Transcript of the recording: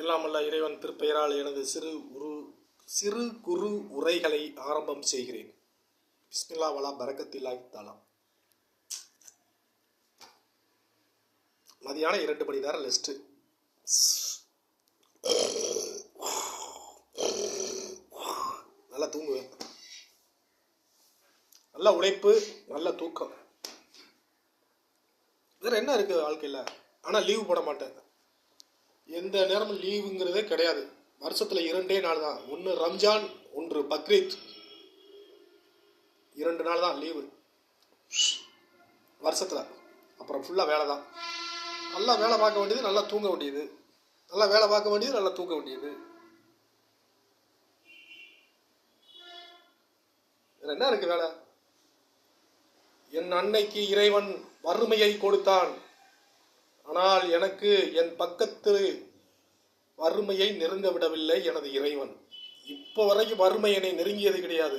எல்லாம் வல்ல இறைவன் திருப்பெயரால் எனது சிறு குறு உரைகளை ஆரம்பம் செய்கிறேன். பிஸ்மில்லா வலா பரக்கத்தில்லாஹி தஆலா. மதியானம் 2 மணி நேரம் லெஸ்ட். நல்லா தூங்குவேன். நல்ல உழைப்பு, நல்ல தூக்கம். வேற என்ன இருக்கு வாழ்க்கையில்? ஆனால் லீவு போட மாட்டேன். எந்த நேரமும் லீவுங்கிறதே கிடையாது. வருஷத்தில் 2 நாள் தான். ஒன்று ரம்ஜான், ஒன்று பக்ரீத். 2 நாள் தான் லீவு வருஷத்தில். அப்புறம் ஃபுல்லாக வேலை தான். நல்லா வேலை பார்க்க வேண்டியது, நல்லா தூங்க வேண்டியது. நல்லா வேலை பார்க்க வேண்டியது, நல்லா தூங்க வேண்டியது. என்ன இருக்கு வேலை? என் அன்னைக்கு இறைவன் வறுமையை கொடுத்தான். ஆனால் எனக்கு என் பக்கத்து வறுமையை நெருங்க விடவில்லை எனது இறைவன். இப்போ வரைக்கும் வறுமை என்னை நெருங்கியது கிடையாது.